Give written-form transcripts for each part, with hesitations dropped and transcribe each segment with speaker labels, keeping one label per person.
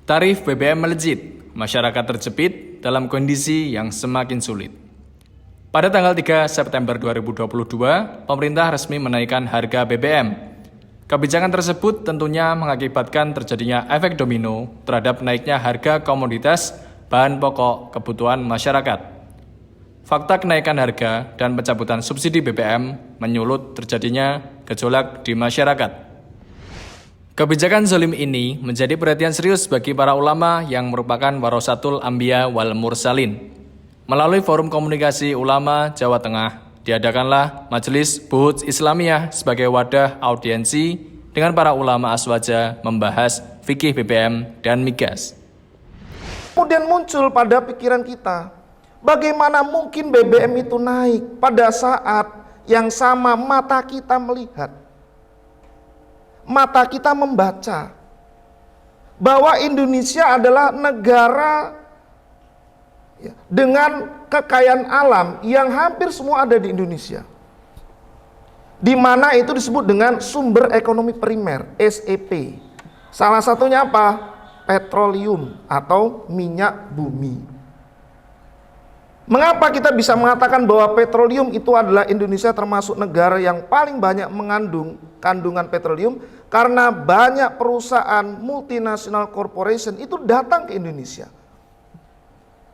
Speaker 1: Tarif BBM melejit, masyarakat terjepit dalam kondisi yang semakin sulit. Pada tanggal 3 September 2022, pemerintah resmi menaikkan harga BBM. Kebijakan tersebut tentunya mengakibatkan terjadinya efek domino terhadap naiknya harga komoditas bahan pokok kebutuhan masyarakat. Fakta kenaikan harga dan pencabutan subsidi BBM menyulut terjadinya gejolak di masyarakat. Kebijakan zalim ini menjadi perhatian serius bagi para ulama yang merupakan warasatul anbiya wal mursalin. Melalui Forum Komunikasi Ulama Jawa Tengah, diadakanlah Majelis Buhut Islamiyah sebagai wadah audiensi dengan para ulama aswaja membahas fikih BBM dan migas.
Speaker 2: Kemudian muncul pada pikiran kita, bagaimana mungkin BBM itu naik pada saat yang sama mata kita melihat. Mata kita membaca bahwa Indonesia adalah negara dengan kekayaan alam yang hampir semua ada di Indonesia, di mana itu disebut dengan sumber ekonomi primer (SEP). Salah satunya apa? Petroleum atau minyak bumi. Mengapa kita bisa mengatakan bahwa petroleum itu adalah Indonesia termasuk negara yang paling banyak mengandung kandungan petroleum? Karena banyak perusahaan multinational corporation itu datang ke Indonesia.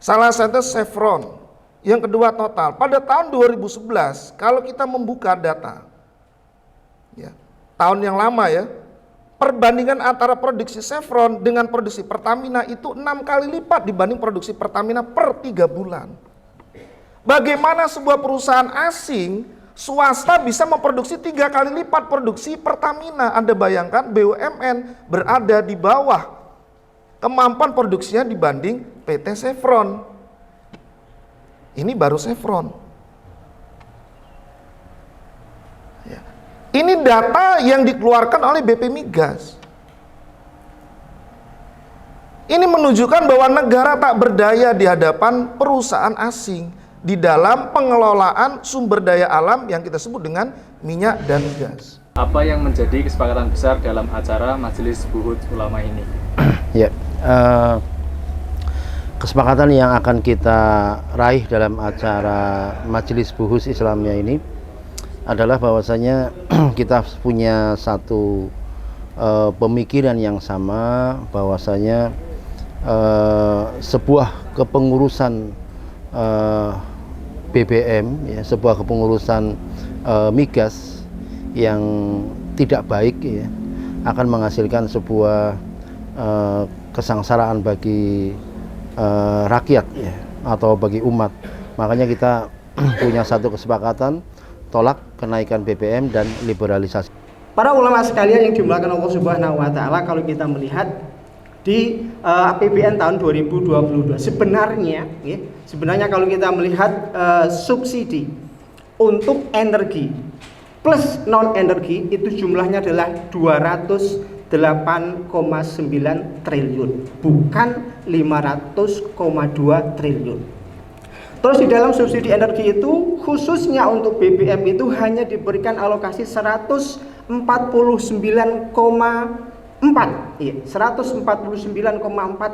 Speaker 2: Salah satu Chevron, yang kedua Total. Pada tahun 2011, kalau kita membuka data, ya, tahun yang lama ya, perbandingan antara produksi Chevron dengan produksi Pertamina itu 6 kali lipat dibanding produksi Pertamina per 3 bulan. Bagaimana sebuah perusahaan asing swasta bisa memproduksi 3 kali lipat produksi Pertamina? Anda bayangkan BUMN berada di bawah kemampuan produksinya dibanding PT Chevron. Ini baru Chevron. Ya. Ini data yang dikeluarkan oleh BP Migas. Ini menunjukkan bahwa negara tak berdaya di hadapan perusahaan asing di dalam pengelolaan sumber daya alam yang kita sebut dengan minyak dan gas.
Speaker 1: Apa yang menjadi kesepakatan besar dalam acara Majelis Buhut Ulama ini?
Speaker 3: Ya, kesepakatan yang akan kita raih dalam acara Majelis Buhut Islamiyah ini adalah bahwasanya kita punya satu pemikiran yang sama, bahwasanya sebuah kepengurusan BBM, ya, sebuah kepengurusan migas yang tidak baik, ya, akan menghasilkan sebuah kesengsaraan bagi rakyat, ya, atau bagi umat. Makanya kita punya satu kesepakatan tolak kenaikan BBM dan liberalisasi.
Speaker 4: Para ulama sekalian yang dimuliakan Allah Subhanahu wa taala, kalau kita melihat di APBN tahun 2022 sebenarnya kalau kita melihat subsidi untuk energi plus non energi itu jumlahnya adalah 208,9 triliun, bukan 500,2 triliun. Terus di dalam subsidi energi itu khususnya untuk BBM itu hanya diberikan alokasi 149,4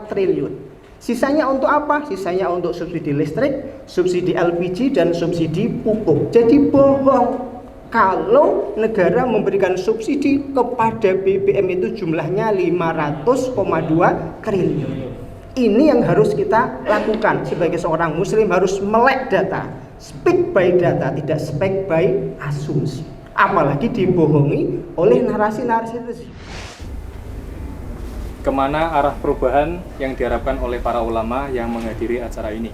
Speaker 4: triliun. Sisanya untuk apa? Sisanya untuk subsidi listrik, subsidi LPG, dan subsidi pupuk. Jadi bohong kalau negara memberikan subsidi kepada BBM itu jumlahnya 500,2 triliun. Ini yang harus kita lakukan sebagai seorang muslim, harus melek data, speak by data, tidak speak by asumsi. Apalagi dibohongi oleh narasi-narasi itu.
Speaker 1: Kemana arah perubahan yang diharapkan oleh para ulama yang menghadiri acara ini?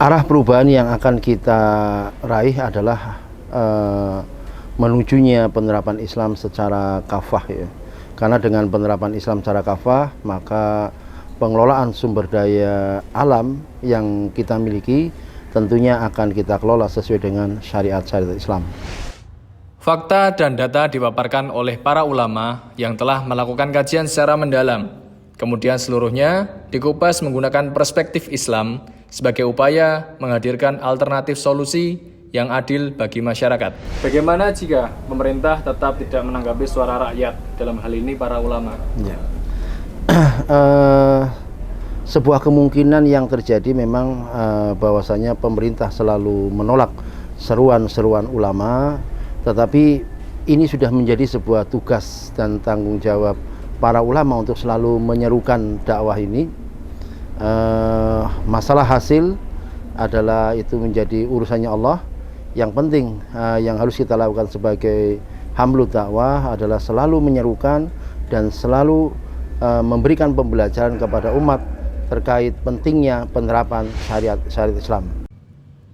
Speaker 3: Arah perubahan yang akan kita raih adalah menujunya penerapan Islam secara kafah, ya. Karena dengan penerapan Islam secara kafah, maka pengelolaan sumber daya alam yang kita miliki tentunya akan kita kelola sesuai dengan syariat-syariat Islam.
Speaker 1: Fakta dan data dipaparkan oleh para ulama yang telah melakukan kajian secara mendalam. Kemudian seluruhnya dikupas menggunakan perspektif Islam sebagai upaya menghadirkan alternatif solusi yang adil bagi masyarakat. Bagaimana jika pemerintah tetap tidak menanggapi suara rakyat, dalam hal ini para ulama?
Speaker 3: Ya. sebuah kemungkinan yang terjadi memang bahwasanya pemerintah selalu menolak seruan-seruan ulama, tetapi ini sudah menjadi sebuah tugas dan tanggung jawab para ulama untuk selalu menyerukan dakwah ini. Masalah hasil adalah itu menjadi urusannya Allah. Yang penting yang harus kita lakukan sebagai hamlut dakwah adalah selalu menyerukan dan selalu memberikan pembelajaran kepada umat terkait pentingnya penerapan syariat Islam.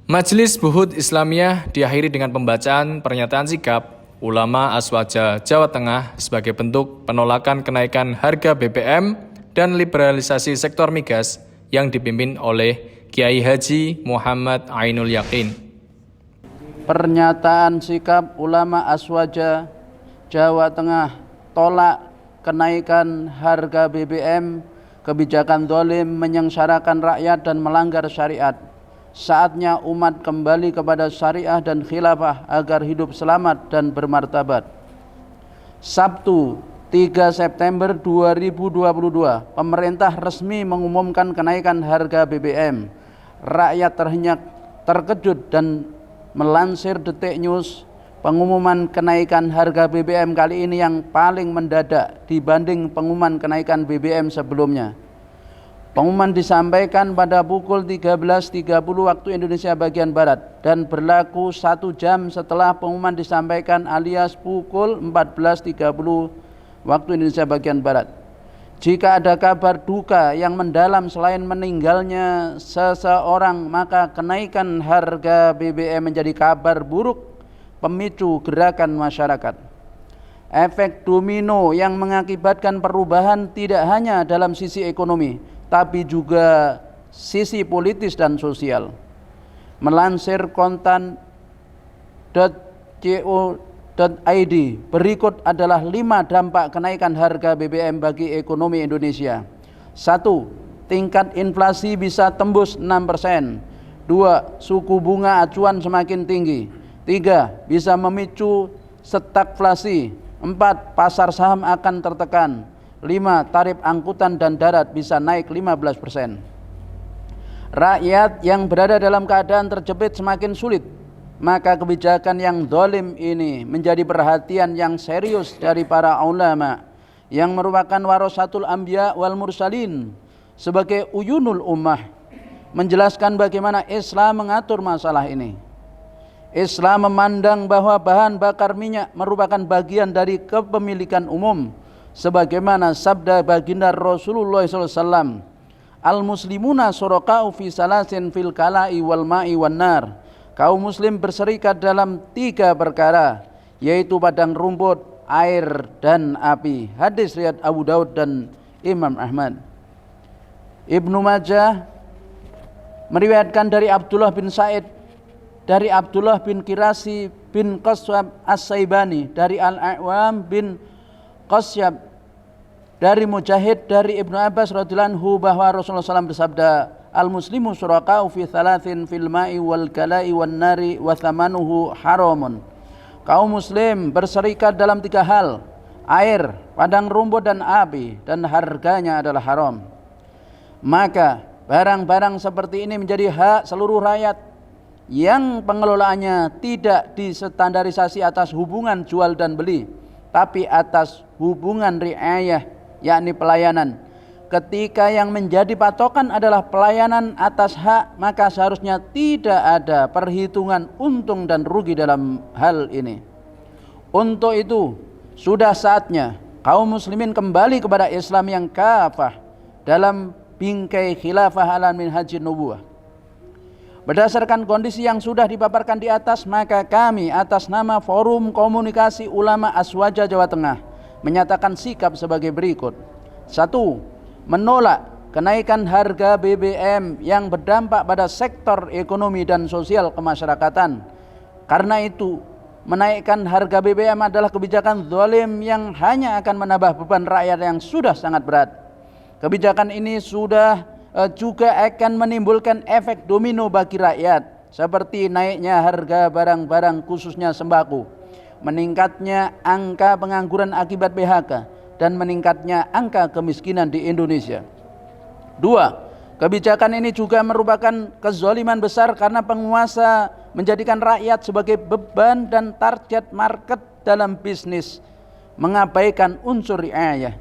Speaker 1: Majelis Buhut Islamiyah diakhiri dengan pembacaan pernyataan sikap ulama Aswaja Jawa Tengah sebagai bentuk penolakan kenaikan harga BBM dan liberalisasi sektor migas yang dipimpin oleh Kiai Haji Muhammad Ainul Yakin.
Speaker 5: Pernyataan sikap ulama Aswaja Jawa Tengah tolak kenaikan harga BBM, kebijakan zalim menyengsarakan rakyat dan melanggar syariat. Saatnya umat kembali kepada syariah dan khilafah agar hidup selamat dan bermartabat. Sabtu 3 September 2022, pemerintah resmi mengumumkan kenaikan harga BBM. Rakyat terkejut dan melansir Detik News, pengumuman kenaikan harga BBM kali ini yang paling mendadak dibanding pengumuman kenaikan BBM sebelumnya. Pengumuman disampaikan pada pukul 13.30 waktu Indonesia bagian Barat dan berlaku 1 jam setelah pengumuman disampaikan alias pukul 14.30 waktu Indonesia bagian Barat. Jika ada kabar duka yang mendalam selain meninggalnya seseorang, maka kenaikan harga BBM menjadi kabar buruk pemicu gerakan masyarakat. Efek domino yang mengakibatkan perubahan tidak hanya dalam sisi ekonomi, tapi juga sisi politis dan sosial. Melansir kontan.co.id, berikut adalah 5 dampak kenaikan harga BBM bagi ekonomi Indonesia. 1. Tingkat inflasi bisa tembus 6%. 2. Suku bunga acuan semakin tinggi. 3. Bisa memicu stagflasi. 4. Pasar saham akan tertekan. 5. Tarif angkutan dan darat bisa naik 15%. Rakyat yang berada dalam keadaan terjepit semakin sulit, maka kebijakan yang zalim ini menjadi perhatian yang serius dari para ulama yang merupakan warasatul anbiya wal mursalin sebagai uyunul ummah, menjelaskan bagaimana Islam mengatur masalah ini. Islam memandang bahwa bahan bakar minyak merupakan bagian dari kepemilikan umum, sebagaimana sabda baginda Rasulullah SAW, al-muslimuna suraka'u fi salasin fil kala'i wal ma'i wan nar. Kaum muslim berserikat dalam 3 perkara, yaitu padang rumput, air, dan api. Hadis riwayat Abu Daud dan Imam Ahmad. Ibnu Majah meriwayatkan dari Abdullah bin Sa'id, dari Abdullah bin Kirasi bin Qasyab As-Saibani, dari Al-A'wam bin Qasyab, dari Mujahid, dari Ibnu Abbas radhiyallahu anhu bahwa Rasulullah SAW bersabda, al-muslimu suraka'u fi thalathin fil ma'i wal kala'i wan nari wa thamanuhu haramun. Kaum muslim berserikat dalam 3 hal, air, padang rumput, dan api, dan harganya adalah haram. Maka barang-barang seperti ini menjadi hak seluruh rakyat yang pengelolaannya tidak distandarisasi atas hubungan jual dan beli, tapi atas hubungan riayah, yakni pelayanan. Ketika yang menjadi patokan adalah pelayanan atas hak, maka seharusnya tidak ada perhitungan untung dan rugi dalam hal ini. Untuk itu, sudah saatnya kaum muslimin kembali kepada Islam yang kafah dalam bingkai khilafah ala minhajin nubuwah. Berdasarkan kondisi yang sudah dipaparkan di atas, maka kami atas nama Forum Komunikasi Ulama Aswaja Jawa Tengah menyatakan sikap sebagai berikut. 1. Menolak kenaikan harga BBM yang berdampak pada sektor ekonomi dan sosial kemasyarakatan. Karena itu, menaikkan harga BBM adalah kebijakan zalim yang hanya akan menambah beban rakyat yang sudah sangat berat. Kebijakan ini juga akan menimbulkan efek domino bagi rakyat, seperti naiknya harga barang-barang khususnya sembako, meningkatnya angka pengangguran akibat PHK, dan meningkatnya angka kemiskinan di Indonesia. 2. Kebijakan ini juga merupakan kezaliman besar karena penguasa menjadikan rakyat sebagai beban dan target market dalam bisnis, mengabaikan unsur riayah.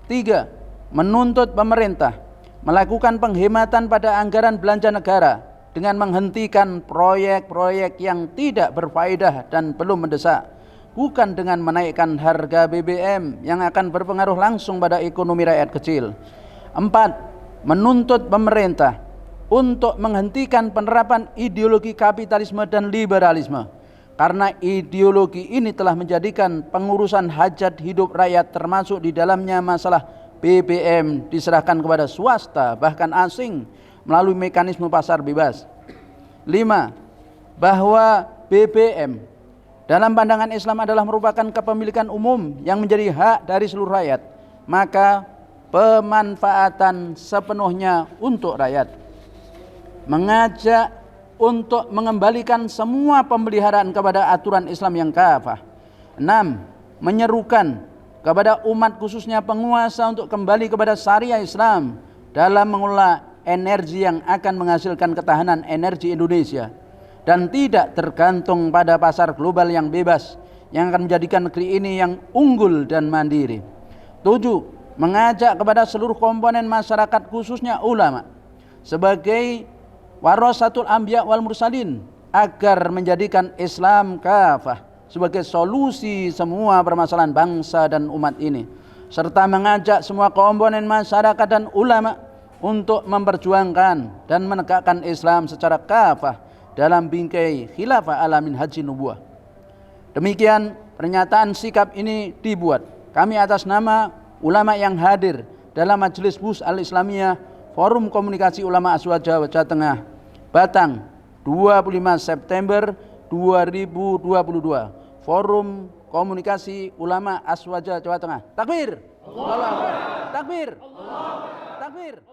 Speaker 5: 3. Menuntut pemerintah melakukan penghematan pada anggaran belanja negara dengan menghentikan proyek-proyek yang tidak berfaedah dan belum mendesak, bukan dengan menaikkan harga BBM yang akan berpengaruh langsung pada ekonomi rakyat kecil. 4. Menuntut pemerintah untuk menghentikan penerapan ideologi kapitalisme dan liberalisme, karena ideologi ini telah menjadikan pengurusan hajat hidup rakyat termasuk di dalamnya masalah BBM diserahkan kepada swasta bahkan asing melalui mekanisme pasar bebas. 5. Bahwa BBM dalam pandangan Islam adalah merupakan kepemilikan umum yang menjadi hak dari seluruh rakyat, maka pemanfaatan sepenuhnya untuk rakyat. Mengajak untuk mengembalikan semua pemeliharaan kepada aturan Islam yang kafah. 6. Menyerukan kepada umat khususnya penguasa untuk kembali kepada syariah Islam dalam mengelola energi yang akan menghasilkan ketahanan energi Indonesia dan tidak tergantung pada pasar global yang bebas yang akan menjadikan negeri ini yang unggul dan mandiri. 7. Mengajak kepada seluruh komponen masyarakat khususnya ulama sebagai warasatul anbiya wal mursalin agar menjadikan Islam kafah sebagai solusi semua permasalahan bangsa dan umat ini, serta mengajak semua komponen masyarakat dan ulama untuk memperjuangkan dan menegakkan Islam secara kafah dalam bingkai khilafah alamin haji nubuwah. Demikian pernyataan sikap ini dibuat kami atas nama ulama yang hadir dalam Majelis Bus Al-Islamiyah Forum Komunikasi Ulama Aswaja Jawa Tengah, Batang, 25 September 2022. Forum Komunikasi Ulama Aswaja Jawa Tengah. Takbir. Allahu Akbar. Takbir. Allahu Akbar. Takbir.